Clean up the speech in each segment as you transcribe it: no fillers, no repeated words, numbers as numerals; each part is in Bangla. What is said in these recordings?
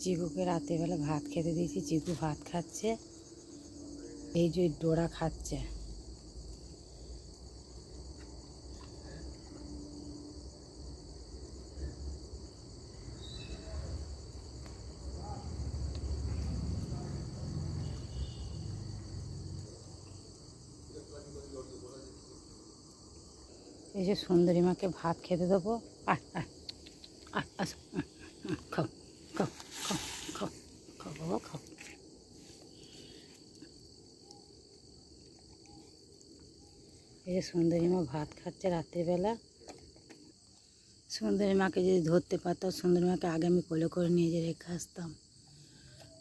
চিকুকে রাতেরবেলা ভাত খেতে দিয়েছি। চিকু ভাত খাচ্ছে, এই যে ডোরা খাচ্ছে। এই যে সুন্দরী মাকে ভাত খেতে দেবো। খাও খাও খাও খাও খাও বাবা খাও। এই যে সুন্দরী মা ভাত খাচ্ছে রাত্রিবেলা। সুন্দরী মাকে যদি ধরতে পারতাম, সুন্দরী মাকে আগে আমি কোলে করে নিয়ে যে রেখে আসতাম।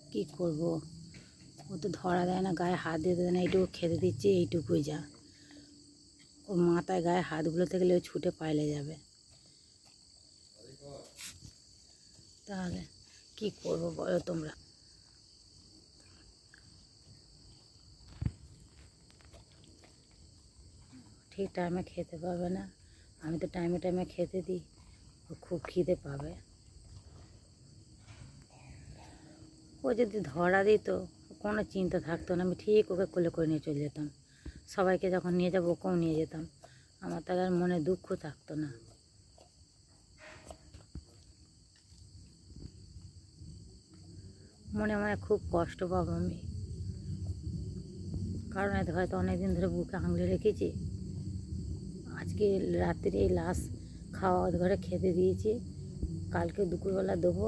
কী করবো, ও তো ধরা দেয় না, গায়ে হাত দিতে দেয় না। এইটুকু খেতে দিচ্ছি, এইটুকুই যা। ওর মাথায় গায়ে হাতগুলো থেকে ও ছুটে পাইলে যাবে। তাহলে কি করবো বলো তোমরা? ঠিক টাইমে খেতে পাবে না। আমি তো টাইমে টাইমে খেতে দিই, ও খুব খিদে পাবে। ও যদি ধরা দিত কোনো চিন্তা থাকতো না, আমি ঠিক ওকে কোলে করে নিয়ে চলে যেতাম। সবাইকে যখন নিয়ে যাবো ওকেও নিয়ে যেতাম, আমার তার আর মনে দুঃখ থাকতো না। মনে মনে খুব কষ্ট পাবো আমি, কারণ এতে হয়তো অনেকদিন ধরে বুকে আঙুলে রেখেছি। আজকে রাত্রে এই লাশ খাওয়া ঘরে খেতে দিয়েছি, কালকে দুপুরবেলা দেবো।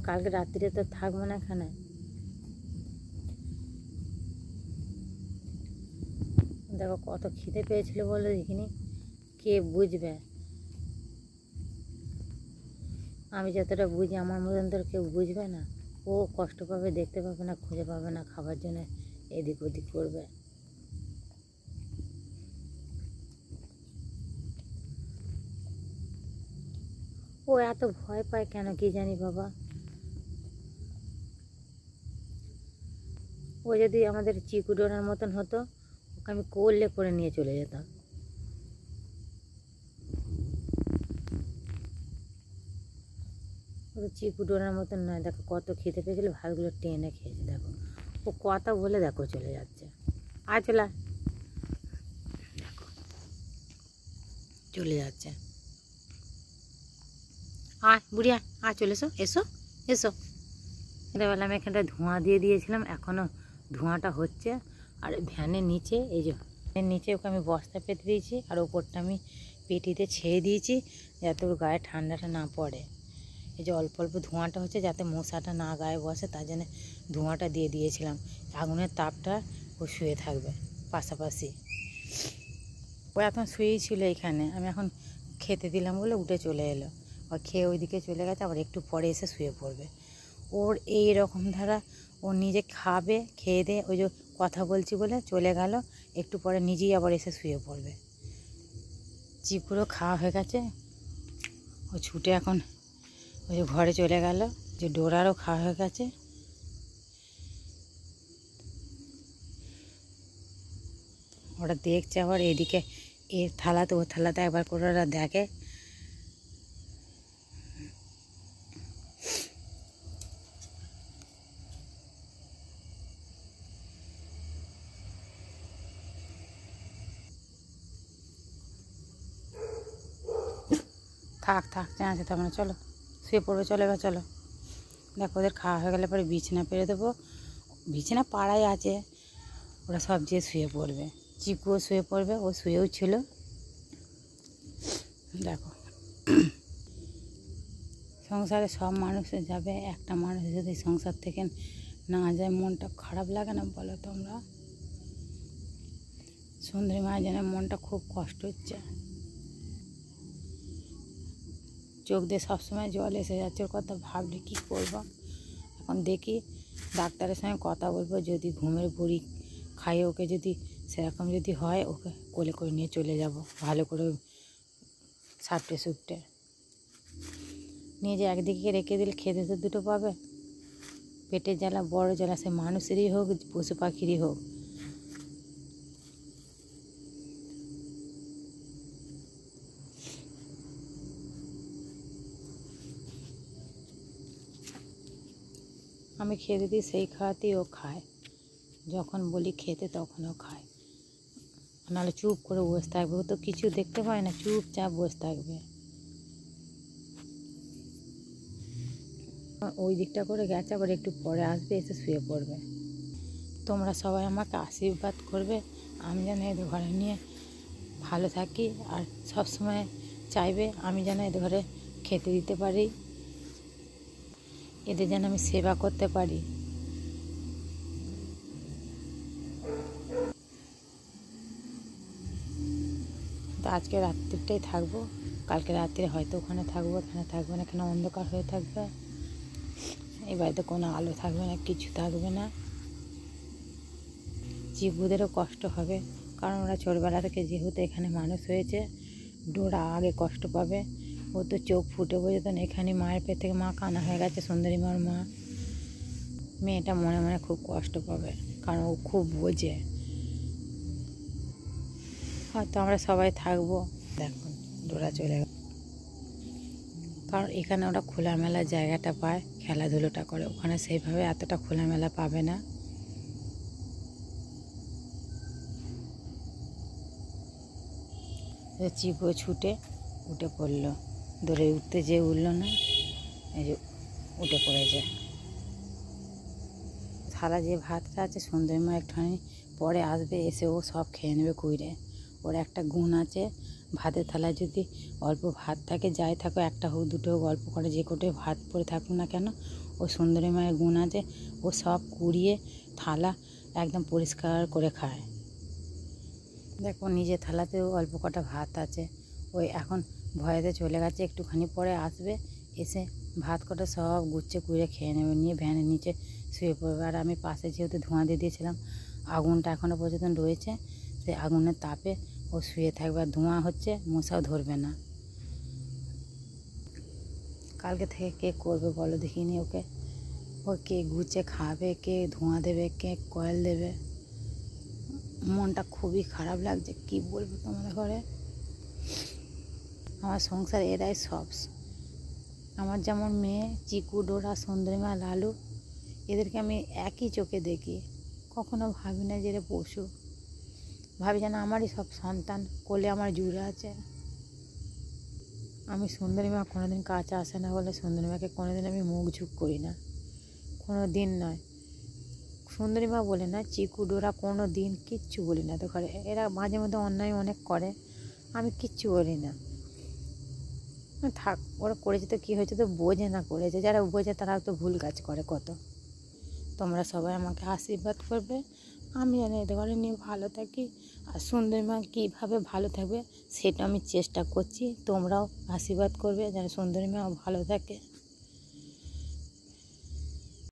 কালকে রাত্রিরে তো থাকবো না এখানে। দেখো কত খিদে পেয়েছিল বলে দেখিনি, কে বুঝবে? আমি যতটা বুঝি আমার মতন তো কেউ বুঝবে না। ও কষ্ট পাবে, দেখতে পাবে না, খুঁজে পাবে না, খাবার জন্য এদিক ওদিক করবে। ও এত ভয় পায় কেন কি জানি বাবা। ও যদি আমাদের চিকু ডোনার মতন হতো, ওকে আমি কোলে করে নিয়ে চলে যেতাম। ও তো চিকু ডোনার মতন নয়। দেখো কত খেতে পেয়েছিল, ভাতগুলো টেনে খেয়েছে। দেখো ও কথা বলে দেখো চলে যাচ্ছে। আয় চলে, দেখো চলে যাচ্ছে। আয় বুড়িয়া, আয় চলে এসো এসো এসো। এবেলা আমি এখানটায় ধোঁয়া দিয়ে দিয়েছিলাম, এখনও ধোঁয়াটা হচ্ছে। আর ভ্যানের নিচে, এই যে ভ্যানের নিচে ওকে আমি বস্তা পেতে দিয়েছি, আর ওপরটা আমি পেটিতে ছেড়ে দিয়েছি যাতে ওর গায়ে ঠান্ডাটা না পড়ে। এই যে অল্প অল্প ধোঁয়াটা হচ্ছে যাতে মশাটা না গায়ে বসে, তার জন্য ধোঁয়াটা দিয়ে দিয়েছিলাম। আগুনের তাপটা ও শুয়ে থাকবে পাশাপাশি। ও এখন শুয়েই ছিল এখানে, আমি এখন খেতে দিলাম বলে উঠে চলে এলো। আর খেয়ে ওইদিকে চলে গেছে, আবার একটু পরে এসে শুয়ে পড়বে। ওর এই রকম ধারা, ও নিজে খাবে, খেয়ে দিয়ে ওই যে কথা বলছি বলে চলে গেল, একটু পরে নিজেই আবার এসে শুয়ে পড়বে। চিকুরও খাওয়া হয়ে গেছে, ও ছুটে এখন ওই যে ঘরে চলে গেল। যে ডোরারও খাওয়া হয়ে গেছে। ওরা দেখছে আবার এদিকে, এর থালাতে ওর থালাতে একবার করে ওরা দেখে। থাক থাক চেঁচাতে হবে না, চলো শুয়ে পড়বে। চলো এবার চলো। দেখো ওদের খাওয়া হয়ে গেলে পরে বিছানা পেরে দেবো। বিছানা পাড়াই আছে, ওরা সব যেয়ে শুয়ে পড়বে। চিকুও শুয়ে পড়বে, ও শুয়েও ছিল। দেখো সংসারে সব মানুষ যাবে, একটা মানুষ যদি সংসার থেকে না যায় মনটা খারাপ লাগে না বলো তোমরা? সুন্দরী মায়ের জন্য মনটা খুব কষ্ট হচ্ছে, চোখ দিয়ে সবসময় জল এসে যাচ্ছে। ওর কথা ভাবলে কী করবো। এখন দেখি ডাক্তারের সঙ্গে কথা বলবো, যদি ঘুমের বড়ি খাইয়ে ওকে যদি সেরকম যদি হয়, ওকে কোলে করে নিয়ে চলে যাব। ভালো করে সাপটে সুপটে নিয়ে যে একদিকে রেখে দিলে খেতে তো দুটো পাবে। পেটের জ্বালা বড় জ্বালা, সে মানুষেরই হোক পশু পাখিরই হোক। আমি খেতে দিই, সেই খাওয়াতেই ও খায়। যখন বলি খেতে তখনও খায়, নাহলে চুপ করে বসে থাকবে। ও তো কিছু দেখতে পায় না, চুপচাপ বসে থাকবে। ওই দিকটা করে গেছে, আবার একটু পরে আসবে, এসে শুয়ে পড়বে। তোমরা সবাই আমাকে আশীর্বাদ করবে, আমি যেন এদের ঘরে নিয়ে ভালো থাকি, আর সব সময় চাইবে আমি যেন এদের ঘরে খেতে দিতে পারি, এদের যেন আমি সেবা করতে পারি। তো আজকে রাত্রিটাই থাকবো, কালকে রাত্রে হয়তো ওখানে থাকবো, এখানে থাকবে না, এখানে অন্ধকার হয়ে থাকবে। এই বাড়িতে কোনো আলো থাকবে না, কিছু থাকবে না। জীবুদেরও কষ্ট হবে, কারণ ওরা ছোটবেলা থেকে যেহেতু এখানে মানুষ হয়েছে। ডোরা আগে কষ্ট পাবে, ও তো চোখ ফুটে বোঝে না। এখানে মায়ের পেট থেকে মা কানা হয়ে গেছে, সুন্দরী মার মা। মেয়েটা মনে মনে খুব কষ্ট পাবে, কারণ ও খুব বোঝে। হয়তো আমরা সবাই থাকবো। দেখুন ডোরা চলে গেল, কারণ এখানে ওরা খোলামেলা জায়গাটা পায়, খেলাধুলোটা করে। ওখানে সেইভাবে এতটা খোলামেলা পাবে না। চিপো ছুটে উঠে পড়লো, দৌড়ে উঠতে যেয়ে উঠলো না, এই যে উঠে পড়েছে। থালা যে ভাতটা আছে, সুন্দরী মা একটুখানি পরে আসবে, এসে ও সব খেয়ে নেবে কুইরে। ওর একটা গুণ আছে, ভাতের থালায় যদি অল্প ভাত থাকে, যাই থাকো, একটা হোক দুটো হোক, অল্প করে যে কোটোই ভাত পড়ে থাকুক না কেন, ও সুন্দরী মায়ের গুণ আছে, ও সব কুড়িয়ে থালা একদম পরিষ্কার করে খায়। দেখো নিজের থালাতেও অল্প কটা ভাত আছে, ওই এখন ভয়েতে চলে গেছে, একটুখানি পরে আসবে, এসে ভাত কটা সব গুচ্ছে কুড়ে খেয়ে নেবে, নিয়ে ভ্যানের নিচে শুয়ে পড়বে। আর আমি পাশে যেহেতু ধোঁয়া দিয়ে দিয়েছিলাম, আগুনটা এখনও পর্যন্ত রয়েছে, সেই আগুনের তাপে ও শুয়ে থাকবে। আর ধোঁয়া হচ্ছে, মশাও ধরবে না। কালকে থেকে কে করবে বলো দেখিনি ওকে? ও কে গুছিয়ে খাবে, কে ধোঁয়া দেবে, কে কয়েল দেবে? মনটা খুবই খারাপ লাগছে, কি বলবো তোমাদের ঘরে। আমার সংসার এরাই সব। আমার যেমন মেয়ে চিকু, ডোরা, সুন্দরীমা, লালু, এদেরকে আমি একই চোখে দেখি। কখনো ভাবি না যে এরা পশু, ভাবি যেন আমারই সব সন্তান, কোলে আমার জুড়ে আছে। আমি সুন্দরীমা কোনোদিন কাছে আসে না বলে সুন্দরীমাকে কোনোদিন আমি মুখ ঝুঁক করি না, কোনো দিন নয়। সুন্দরীমা বলে না, চিকু, ডোরা কোনো দিন কিচ্ছু বলি না তো ঘরে। এরা মাঝে মধ্যে অন্যায় অনেক করে, আমি কিচ্ছু বলি না। থাক, ওরা করেছে তো কী হয়েছে, তো বোঝে না করেছে, যারা বোঝে তারা তো ভুল কাজ করে কত। তোমরা সবাই আমাকে আশীর্বাদ করবে, আমি যেন এদের ঘরে নিয়ে ভালো থাকি, আর সুন্দরী মা কীভাবে ভালো থাকবে সেটা আমি চেষ্টা করছি। তোমরাও আশীর্বাদ করবে যেন সুন্দরী মাও ভালো থাকে।